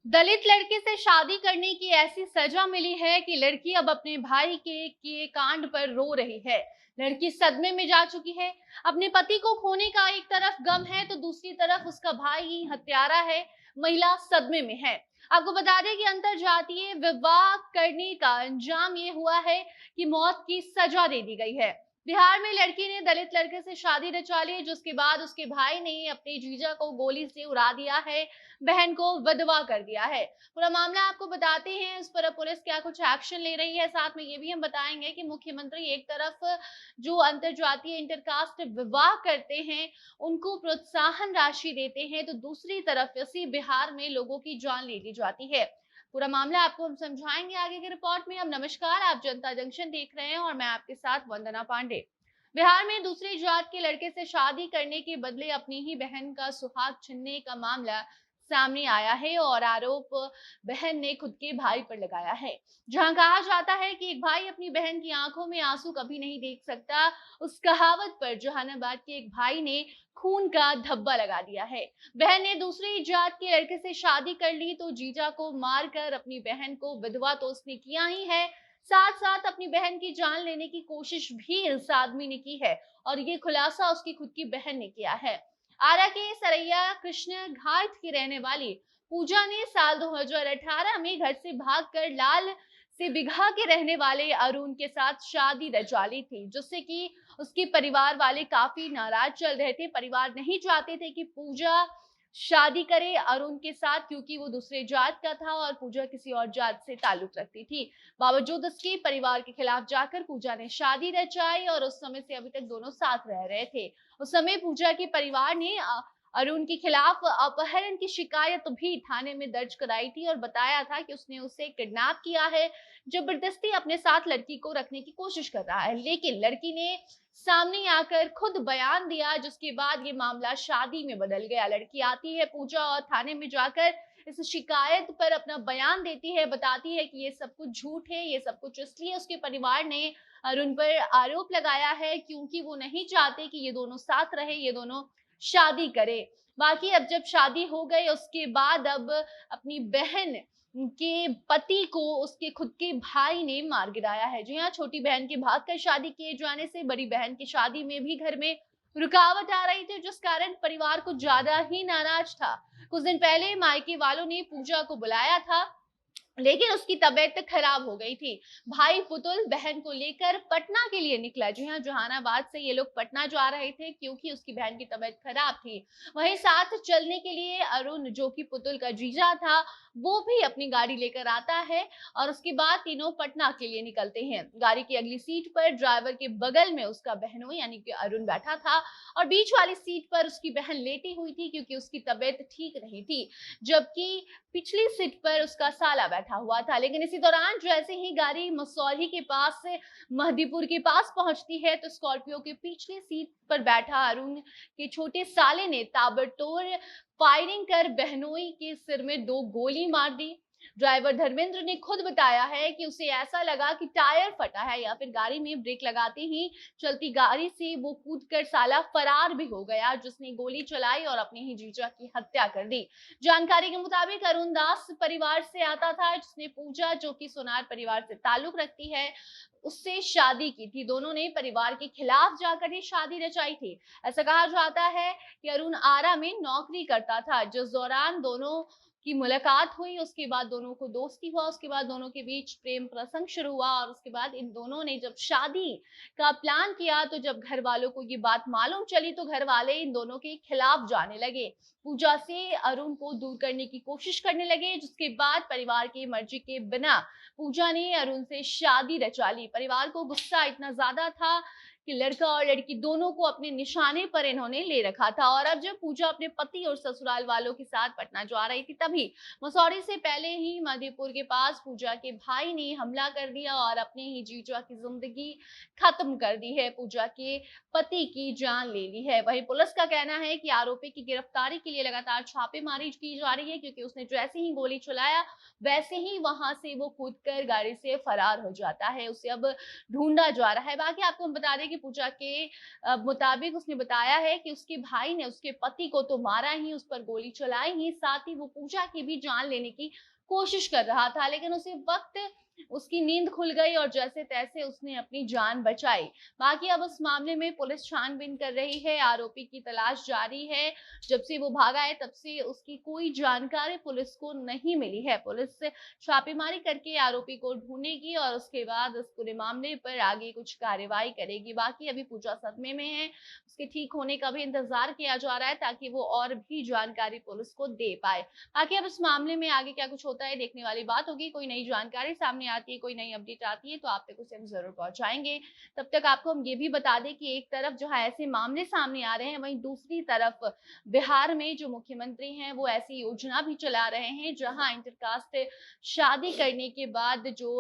दलित लड़के से शादी करने की ऐसी सजा मिली है कि लड़की अब अपने भाई के किए कांड पर रो रही है। लड़की सदमे में जा चुकी है। अपने पति को खोने का एक तरफ गम है तो दूसरी तरफ उसका भाई ही हत्यारा है। महिला सदमे में है। आपको बता दें कि अंतर जातीय विवाह करने का अंजाम ये हुआ है कि मौत की सजा दे दी गई है। बिहार में लड़की ने दलित लड़के से शादी रचा ली, जिसके बाद उसके भाई ने अपने जीजा को गोली से उड़ा दिया है, बहन को विधवा कर दिया है। पूरा मामला आपको बताते हैं, उस पर अब पुलिस क्या कुछ एक्शन ले रही है। साथ में ये भी हम बताएंगे कि मुख्यमंत्री एक तरफ जो अंतरजातीय इंटरकास्ट विवाह करते हैं उनको प्रोत्साहन राशि देते हैं, तो दूसरी तरफ इसी बिहार में लोगों की जान ले ली जाती है। पूरा मामला आपको हम समझाएंगे आगे की रिपोर्ट में। अब नमस्कार, आप जनता जंक्शन देख रहे हैं और मैं आपके साथ वंदना पांडे। बिहार में दूसरी जात के लड़के से शादी करने के बदले अपनी ही बहन का सुहाग छीनने का मामला सामने आया है और आरोप बहन ने खुद के भाई पर लगाया है। जहां कहा जाता है कि एक भाई अपनी बहन की आंखों में आंसू कभी नहीं देख सकता, उस कहावत पर जहानाबाद के एक भाई ने खून का धब्बा लगा दिया है। बहन ने दूसरी जात के लड़के से शादी कर ली तो जीजा को मारकर अपनी बहन को विधवा तो उसने किया ही है, साथ साथ अपनी बहन की जान लेने की कोशिश भी इस आदमी ने की है और ये खुलासा उसकी खुद की बहन ने किया है। आरा के सरैया कृष्ण घाट की रहने वाली पूजा ने साल 2018 में घर से भागकर लाल से बिघा के रहने वाले अरुण के साथ शादी रचा ली थी, जिससे कि उसके परिवार वाले काफी नाराज चल रहे थे। परिवार नहीं चाहते थे कि पूजा शादी करे अरुण के साथ, क्योंकि वो दूसरे जात का था और पूजा किसी और जात से ताल्लुक रखती थी। बावजूद उसके परिवार के खिलाफ जाकर पूजा ने शादी रचाई और उस समय से अभी तक दोनों साथ रह रहे थे। उस समय पूजा के परिवार ने अरुण के खिलाफ अपहरण की शिकायत भी थाने में दर्ज कराई थी और बताया था कि उसने उसे किडनैप किया है, जबरदस्ती अपने साथ लड़की को रखने की कोशिश कर रहा है। लेकिन लड़की ने सामने आकर खुद बयान दिया, जिसके बाद ये मामला शादी में बदल गया। लड़की आती है पूजा और थाने में जाकर इस शिकायत पर अपना बयान देती है, बताती है कि ये सब कुछ झूठ है, ये सब कुछ इसलिए उसके परिवार ने अरुण पर आरोप लगाया है क्योंकि वो नहीं चाहते कि ये दोनों साथ रहे, ये दोनों शादी करे। बाकी अब जब शादी हो गई उसके बाद अब अपनी बहन के पति को उसके खुद के भाई ने मार गिराया है। जी हाँ, छोटी बहन के भागकर शादी किए जाने से बड़ी बहन की शादी में भी घर में रुकावट आ रही थी, जिस कारण परिवार को ज्यादा ही नाराज था। कुछ दिन पहले मायके वालों ने पूजा को बुलाया था, लेकिन उसकी तबीयत खराब हो गई थी। भाई पुतुल बहन को लेकर पटना के लिए निकला। जी हाँ, जहानाबाद से ये लोग पटना जा रहे थे क्योंकि उसकी बहन की तबीयत खराब थी। वहीं साथ चलने के लिए अरुण, जो कि पुतुल का जीजा था, वो भी अपनी गाड़ी लेकर आता है और उसके बाद तीनों पटना के लिए निकलते हैं। गाड़ी की अगली सीट पर ड्राइवर के बगल में उसका बहनोई यानी कि अरुण बैठा था और बीच वाली सीट पर उसकी बहन लेटी हुई थी क्योंकि उसकी तबीयत ठीक नहीं थी, जबकि पिछली सीट पर उसका साला बैठा हुआ था। लेकिन इसी दौरान जैसे ही गाड़ी मसौली के पास से महदीपुर के पास पहुंचती है तो स्कॉर्पियो के पिछली सीट पर बैठा अरुण के छोटे साले ने ताबड़तोड़ फायरिंग कर बहनोई के सिर में 2 गोली मार दी। ड्राइवर धर्मेंद्र ने खुद बताया है कि उसे ऐसा लगा कि टायर फटा है या फिर गाड़ी में ब्रेक लगाते ही चलती गाड़ी से वो कूदकर साला फरार भी हो गया, जिसने गोली चलाई और अपने ही जीजा की हत्या कर दी। जानकारी के मुताबिक अरुण दास परिवार से आता था, जिसने पूजा, जो कि सोनार परिवार से ताल्लुक रखती है, उससे शादी की थी। दोनों ने परिवार के खिलाफ जाकर ही शादी रचाई थी। ऐसा कहा जाता है कि अरुण आरा में नौकरी करता था। जिस दौरान दोनों की मुलाकात हुई उसके बाद दोनों को दोस्ती हुआ, उसके बाद दोनों के बीच प्रेम प्रसंग शुरू हुआ और उसके बाद इन दोनों ने जब शादी का प्लान किया तो जब घर वालों को ये बात मालूम चली तो घर वाले इन दोनों के खिलाफ जाने लगे। पूजा से अरुण को दूर करने की कोशिश करने लगे, जिसके बाद परिवार की मर्जी के बिना पूजा ने अरुण से शादी रचा ली। परिवार को गुस्सा इतना ज्यादा था कि लड़का और लड़की दोनों को अपने निशाने पर इन्होंने ले रखा था और अब जब पूजा अपने पति और ससुराल वालों के साथ पटना जा रही थी तभी मसौरी से पहले ही मधेपुर के पास पूजा के भाई ने हमला कर दिया और अपने ही जीजा की जिंदगी खत्म कर दी है। पूजा के पति की जान ले ली है। वहीं पुलिस का कहना है कि आरोपी की गिरफ्तारी के लिए लगातार छापेमारी की जा रही है, क्योंकि उसने जैसे ही गोली चलाया वैसे ही वहां से वो कूदकर गाड़ी से फरार हो जाता है। उसे अब ढूंढा जा रहा है। बाकी आपको हम बता दें कि पूजा के मुताबिक उसने बताया है कि उसके भाई ने उसके पति को तो मारा ही, उस पर गोली चलाई ही, साथ ही वो पूजा की भी जान लेने की कोशिश कर रहा था, लेकिन उसी वक्त उसकी नींद खुल गई और जैसे तैसे उसने अपनी जान बचाई। बाकी अब उस मामले में पुलिस छानबीन कर रही है, आरोपी की तलाश जारी है। जब से वो भागा है तब से उसकी कोई जानकारी पुलिस को नहीं मिली है। पुलिस छापेमारी करके आरोपी को ढूंढेगी और उसके बाद इस पूरे मामले पर आगे कुछ कार्रवाई करेगी। बाकी अभी पूजा सदमे में है, उसके ठीक होने का भी इंतजार किया जा रहा है ताकि वो और भी जानकारी पुलिस को दे पाए। बाकी अब इस मामले में आगे क्या कुछ होता है देखने वाली बात होगी। कोई नई जानकारी सामने आती है, कोई नई अपडेट आती है तो आप तक उसे हम जरूर पहुंचाएंगे। तब तक आपको हम ये भी बता दें कि एक तरफ जो है ऐसे मामले सामने आ रहे हैं, वहीं दूसरी तरफ बिहार में जो मुख्यमंत्री हैं वो ऐसी योजना भी चला रहे हैं जहां इंटरकास्ट शादी करने के बाद जो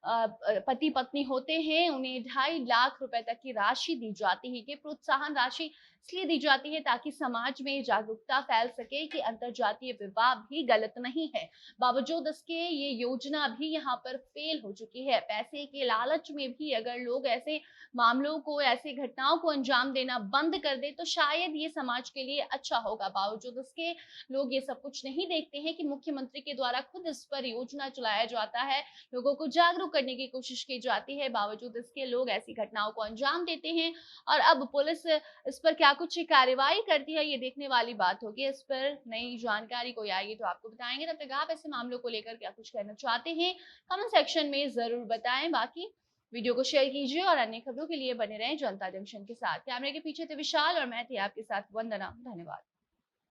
पति पत्नी होते हैं उन्हें 2.5 लाख रुपए तक की राशि दी जाती है। ये प्रोत्साहन राशि इसलिए दी जाती है ताकि समाज में जागरूकता फैल सके कि अंतरजातीय विवाह भी गलत नहीं है। बावजूद इसके ये योजना भी यहाँ पर फेल हो चुकी है। पैसे के लालच में भी अगर लोग ऐसे मामलों को, ऐसी घटनाओं को अंजाम देना बंद कर दे तो शायद ये समाज के लिए अच्छा होगा। बावजूद इसके लोग ये सब कुछ नहीं देखते हैं कि मुख्यमंत्री के द्वारा खुद इस पर योजना चलाया जाता है, लोगों को जागरूक करने की कोशिश की जाती है। बावजूद इसके लोग ऐसी घटनाओं को अंजाम देते हैं और अब पुलिस इस पर क्या कुछ कार्रवाई करती है ये देखने वाली बात होगी। इस पर नई जानकारी कोई आएगी तो आपको बताएंगे। तब तक आप ऐसे मामलों को लेकर क्या कुछ कहना चाहते हैं कमेंट सेक्शन में जरूर बताएं। बाकी वीडियो को शेयर कीजिए और अन्य खबरों के लिए बने रहें जनता जंक्शन के साथ। कैमरे के पीछे थे विशाल और मैं थी आपके साथ वंदना। धन्यवाद।